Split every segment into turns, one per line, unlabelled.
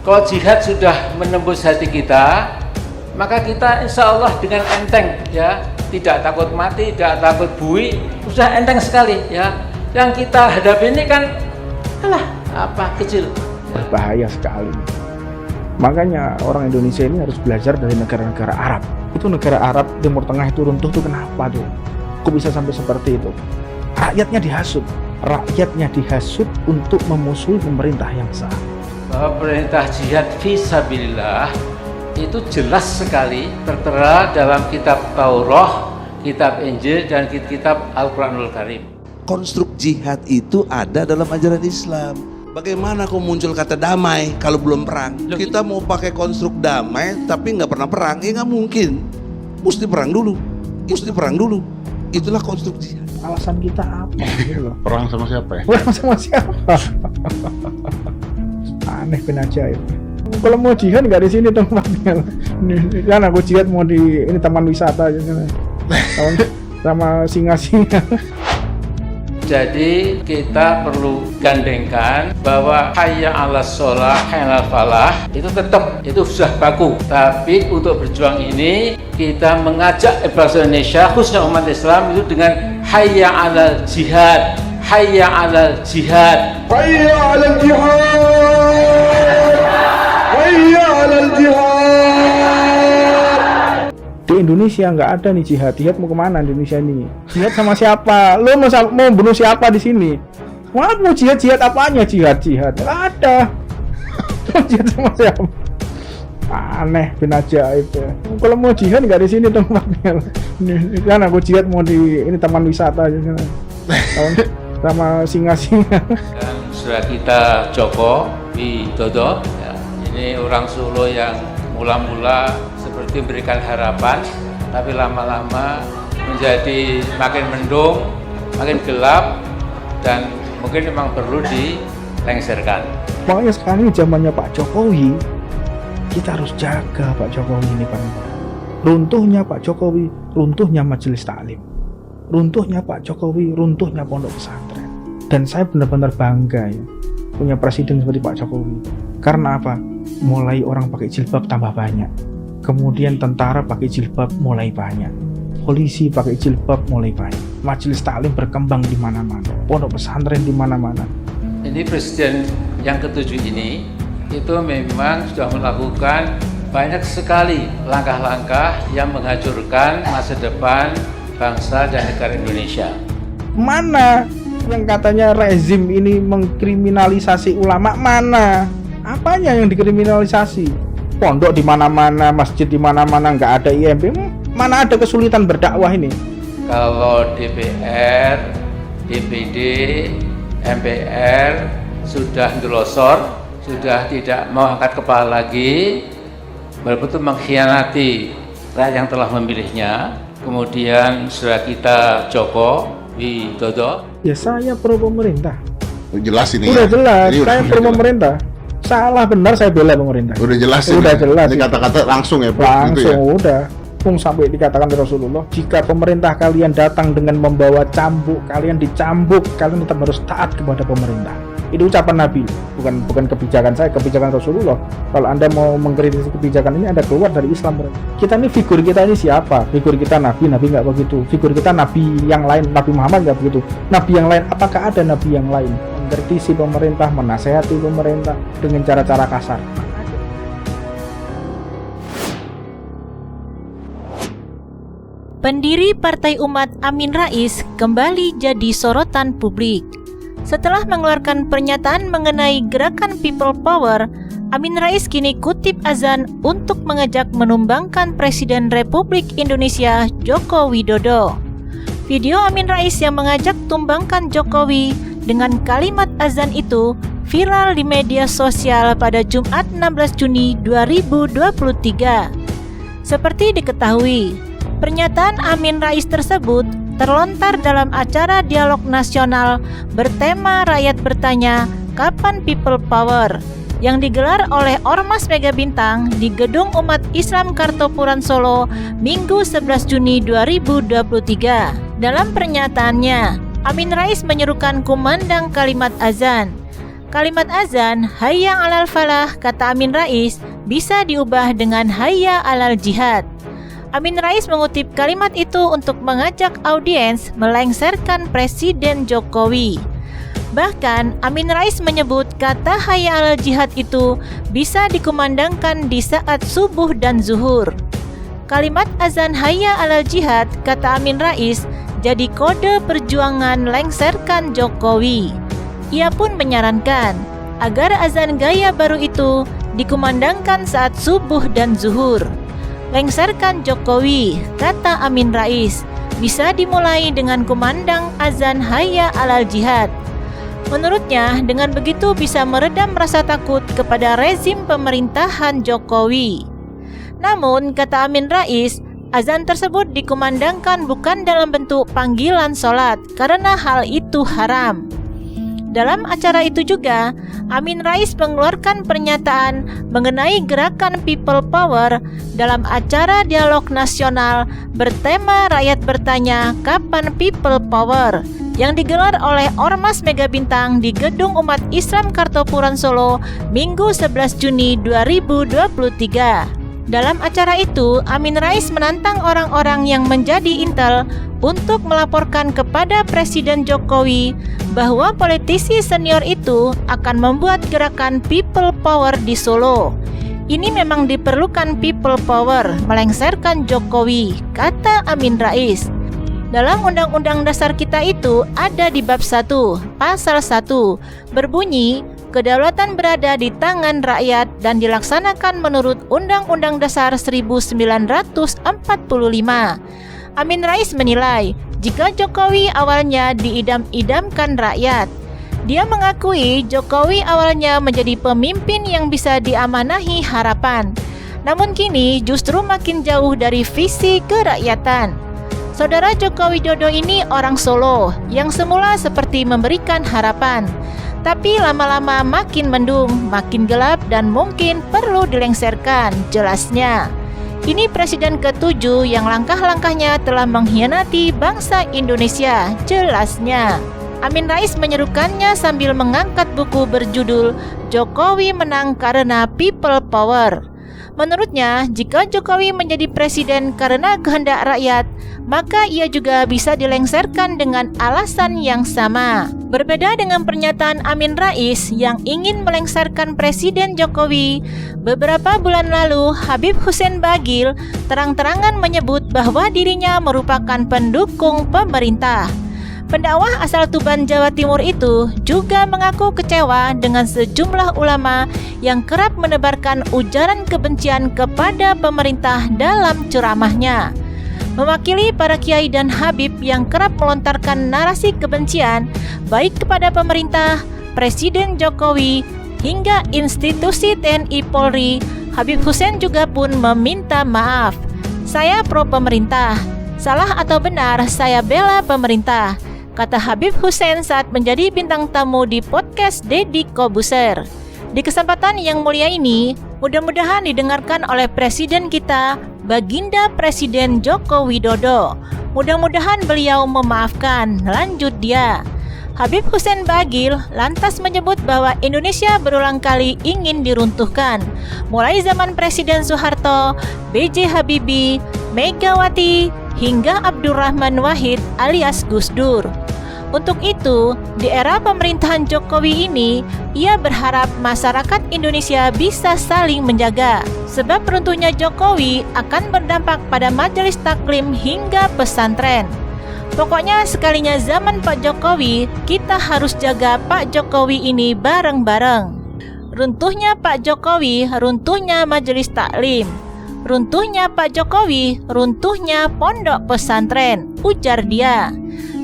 Kalau jihad sudah menembus hati kita, maka kita insya Allah dengan enteng ya, tidak takut mati, tidak takut bui, sudah enteng sekali ya. Yang kita hadapi ini kan kecil.
Berbahaya sekali. Makanya orang Indonesia ini harus belajar dari negara-negara Arab. Itu negara Arab Timur Tengah itu runtuh tuh kenapa tuh? Kok bisa sampai seperti itu? Rakyatnya dihasut untuk memusuhi pemerintah yang sah.
Bahwa perintah jihad fisabilillah itu jelas sekali tertera dalam kitab Taurat, kitab Injil, dan kitab Al-Quranul Karim.
Konstruk jihad itu ada dalam ajaran Islam. Bagaimana kok muncul kata damai kalau belum perang? Kita mau pakai konstruk damai tapi nggak pernah perang, ya nggak mungkin. Mesti perang dulu. Itulah konstruk jihad.
Alasan kita apa gitu loh?
Perang sama siapa ya?
Perang sama siapa? Aneh bin ajaib. Kalau mau jihad nggak di sini tempatnya. Kan aku jihad mau di ini taman wisata aja sama singa-singa.
Jadi kita perlu gandengkan bahwa hayya 'alas shalah, hayya 'alal falah itu tetap itu sudah baku. Tapi untuk berjuang ini kita mengajak bangsa Indonesia khususnya umat Islam itu dengan hayya 'alal jihad, hayya 'alal jihad,
Hayya 'alal jihad, hayya 'alal jihad. Di Indonesia nggak ada nih jihad. Jihad mau kemana Indonesia ini? Jihad sama siapa? Lo mau bunuh siapa di sini? Mau jihad apanya? Jihad nggak ada. Jihad sama siapa? Aneh bin ajaib ya. Kalau mau jihad nggak di sini tempatnya. Kan aku jihad mau di ini taman wisata aja sama singa-singa.
Dan saudara kita Joko Widodo ya, ini orang Solo yang mula-mula seperti memberikan harapan, tapi lama-lama menjadi makin mendung, makin gelap, dan mungkin memang perlu dilengserkan.
Makanya sekarang ini zamannya Pak Jokowi, kita harus jaga Pak Jokowi ini Pak. Runtuhnya Pak Jokowi, runtuhnya majelis taklim. Runtuhnya Pak Jokowi, runtuhnya pondok pesantren. Dan saya benar-benar bangga ya punya presiden seperti Pak Jokowi. Karena apa? Mulai orang pakai jilbab tambah banyak. Kemudian tentara pakai jilbab mulai banyak. Polisi pakai jilbab mulai banyak. Majelis taklim berkembang di mana-mana. Pondok pesantren di mana-mana.
Ini presiden yang ke-7 ini itu memang sudah melakukan banyak sekali langkah-langkah yang menghancurkan masa depan bangsa dan negara Indonesia.
Mana yang katanya rezim ini mengkriminalisasi ulama? Mana? Apanya yang dikriminalisasi? Pondok di mana-mana, masjid di mana-mana, nggak ada IMB. Mana ada kesulitan berdakwah ini?
Kalau DPR, DPD, MPR sudah ngelosor, sudah tidak mau angkat kepala lagi, betul-betul mengkhianati rakyat yang telah memilihnya. Kemudian saudara kita Joko Widodo.
Ya saya pro pemerintah.
Jelas ini.
Udah
ya?
jelas,
Ini
saya pro pemerintah. Salah benar saya bela pemerintah.
Udah jelas
Udah
ini.
jelas.
Ini kata-kata langsung ya, Pak.
Langsung
Gitu ya?
udah. Sampai dikatakan Rasulullah, jika pemerintah kalian datang dengan membawa cambuk, kalian dicambuk, kalian tetap harus taat kepada pemerintah. Itu ucapan Nabi, bukan kebijakan saya, kebijakan Rasulullah. Kalau Anda mau mengkritisi kebijakan ini, Anda keluar dari Islam. Kita ini figur kita ini siapa? Figur kita Nabi nggak begitu. Figur kita Nabi yang lain, Nabi Muhammad nggak begitu. Nabi yang lain, apakah ada Nabi yang lain? Mengkritisi pemerintah, menasehati pemerintah dengan cara-cara kasar.
Pendiri Partai Umat Amin Rais kembali jadi sorotan publik. Setelah mengeluarkan pernyataan mengenai gerakan People Power, Amin Rais kini kutip azan untuk mengajak menumbangkan Presiden Republik Indonesia Joko Widodo. Video Amin Rais yang mengajak tumbangkan Jokowi dengan kalimat azan itu viral di media sosial pada Jumat 16 Juni 2023. Seperti diketahui, pernyataan Amin Rais tersebut terlontar dalam acara dialog nasional bertema Rakyat Bertanya, Kapan People Power yang digelar oleh Ormas Mega Bintang di Gedung Umat Islam Kartopuran Solo Minggu 11 Juni 2023. Dalam pernyataannya, Amin Rais menyerukan kumandang kalimat azan. Kalimat azan hayya 'alal falah, kata Amin Rais, bisa diubah dengan hayya 'alal jihad. Amin Rais mengutip kalimat itu untuk mengajak audiens melengsarkan Presiden Jokowi. Bahkan Amin Rais menyebut kata hayya 'alal jihad itu bisa dikumandangkan di saat subuh dan zuhur. Kalimat azan hayya 'alal jihad, kata Amin Rais, jadi kode perjuangan lengsarkan Jokowi. Ia pun menyarankan agar azan gaya baru itu dikumandangkan saat subuh dan zuhur. Lengsarkan Jokowi, kata Amin Rais, bisa dimulai dengan kumandang azan hayya 'alal jihad. Menurutnya, dengan begitu bisa meredam rasa takut kepada rezim pemerintahan Jokowi. Namun, kata Amin Rais, azan tersebut dikumandangkan bukan dalam bentuk panggilan sholat karena hal itu haram. Dalam acara itu juga, Amin Rais mengeluarkan pernyataan mengenai gerakan People Power dalam acara dialog nasional bertema Rakyat Bertanya Kapan People Power yang digelar oleh Ormas Mega Bintang di Gedung Umat Islam Kartopuran Solo Minggu 11 Juni 2023. Dalam acara itu, Amin Rais menantang orang-orang yang menjadi intel untuk melaporkan kepada Presiden Jokowi bahwa politisi senior itu akan membuat gerakan People Power di Solo. Ini memang diperlukan People Power, melengsarkan Jokowi, kata Amin Rais. Dalam Undang-Undang Dasar kita itu ada di bab 1, pasal 1, berbunyi, kedaulatan berada di tangan rakyat dan dilaksanakan menurut Undang-Undang Dasar 1945. Amin Rais menilai, jika Jokowi awalnya diidam-idamkan rakyat, dia mengakui Jokowi awalnya menjadi pemimpin yang bisa diamanahi harapan, namun kini justru makin jauh dari visi kerakyatan. Saudara Joko Widodo ini orang Solo yang semula seperti memberikan harapan, tapi lama-lama makin mendung, makin gelap dan mungkin perlu dilengsarkan, jelasnya. Ini presiden ke-7 yang langkah-langkahnya telah mengkhianati bangsa Indonesia, jelasnya. Amin Rais menyerukannya sambil mengangkat buku berjudul Jokowi Menang Karena People Power. Menurutnya, jika Jokowi menjadi presiden karena kehendak rakyat, maka ia juga bisa dilengsarkan dengan alasan yang sama. Berbeda dengan pernyataan Amin Rais yang ingin melengsarkan Presiden Jokowi, beberapa bulan lalu Habib Hussein Bagil terang-terangan menyebut bahwa dirinya merupakan pendukung pemerintah. Pendakwah asal Tuban, Jawa Timur itu juga mengaku kecewa dengan sejumlah ulama yang kerap menebarkan ujaran kebencian kepada pemerintah dalam ceramahnya. Mewakili para kiai dan habib yang kerap melontarkan narasi kebencian baik kepada pemerintah, Presiden Jokowi, hingga institusi TNI Polri, Habib Hussein juga pun meminta maaf. Saya pro pemerintah, salah atau benar saya bela pemerintah, kata Habib Hussein saat menjadi bintang tamu di podcast Deddy Kobuser. Di kesempatan yang mulia ini, mudah-mudahan didengarkan oleh Presiden kita, Baginda Presiden Joko Widodo. Mudah-mudahan beliau memaafkan, lanjut dia. Habib Hussein Bagil lantas menyebut bahwa Indonesia berulang kali ingin diruntuhkan, mulai zaman Presiden Soeharto, B.J. Habibie, Megawati, hingga Abdurrahman Wahid alias Gus Dur. Untuk itu, di era pemerintahan Jokowi ini, ia berharap masyarakat Indonesia bisa saling menjaga, sebab runtuhnya Jokowi akan berdampak pada majelis taklim hingga pesantren. Pokoknya sekalinya zaman Pak Jokowi, kita harus jaga Pak Jokowi ini bareng-bareng. Runtuhnya Pak Jokowi, runtuhnya majelis taklim. Runtuhnya Pak Jokowi, runtuhnya pondok pesantren, ujar dia.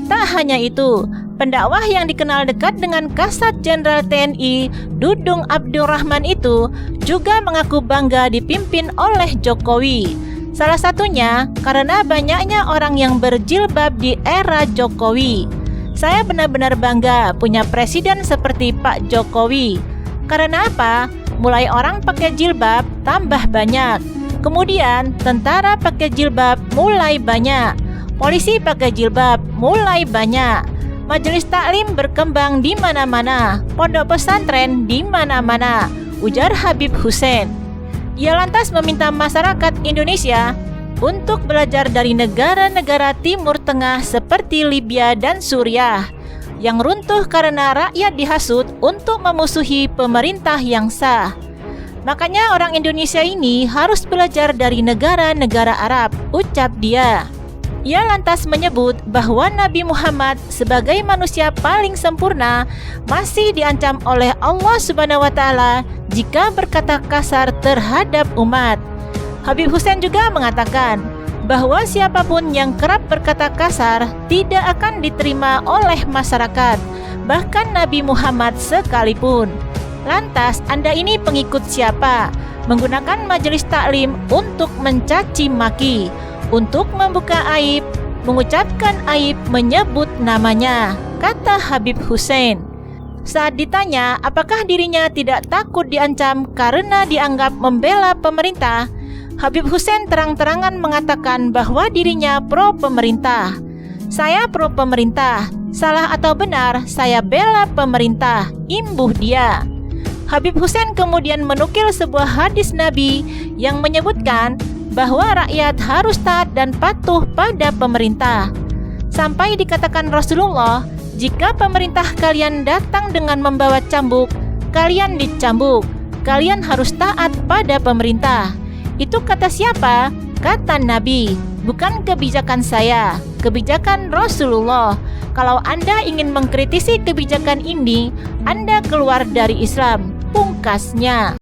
Tak hanya itu, pendakwah yang dikenal dekat dengan Kasat Jenderal TNI Dudung Abdurrahman itu juga mengaku bangga dipimpin oleh Jokowi. Salah satunya karena banyaknya orang yang berjilbab di era Jokowi. Saya benar-benar bangga punya presiden seperti Pak Jokowi. Karena apa? Mulai orang pakai jilbab tambah banyak. Kemudian tentara pakai jilbab mulai banyak. Polisi pakai jilbab mulai banyak. Majelis taklim berkembang di mana-mana, pondok pesantren di mana-mana, ujar Habib Hussein. Ia lantas meminta masyarakat Indonesia untuk belajar dari negara-negara Timur Tengah seperti Libya dan Suriah yang runtuh karena rakyat dihasut untuk memusuhi pemerintah yang sah. Makanya orang Indonesia ini harus belajar dari negara-negara Arab, ucap dia. Ia lantas menyebut bahwa Nabi Muhammad sebagai manusia paling sempurna masih diancam oleh Allah Subhanahu wa Ta'ala jika berkata kasar terhadap umat. Habib Hussein juga mengatakan bahwa siapapun yang kerap berkata kasar tidak akan diterima oleh masyarakat, bahkan Nabi Muhammad sekalipun. Lantas, Anda ini pengikut siapa? Menggunakan majelis taklim untuk mencaci maki, untuk membuka aib, mengucapkan aib, menyebut namanya, kata Habib Hussein. Saat ditanya apakah dirinya tidak takut diancam karena dianggap membela pemerintah, Habib Hussein terang-terangan mengatakan bahwa dirinya pro pemerintah. Saya pro pemerintah, salah atau benar saya bela pemerintah, imbuh dia. Habib Hussein kemudian menukil sebuah hadis Nabi yang menyebutkan bahwa rakyat harus taat dan patuh pada pemerintah. Sampai dikatakan Rasulullah, jika pemerintah kalian datang dengan membawa cambuk, kalian dicambuk. Kalian harus taat pada pemerintah. Itu kata siapa? Kata Nabi, bukan kebijakan saya, kebijakan Rasulullah. Kalau Anda ingin mengkritisi kebijakan ini, Anda keluar dari Islam, pungkasnya.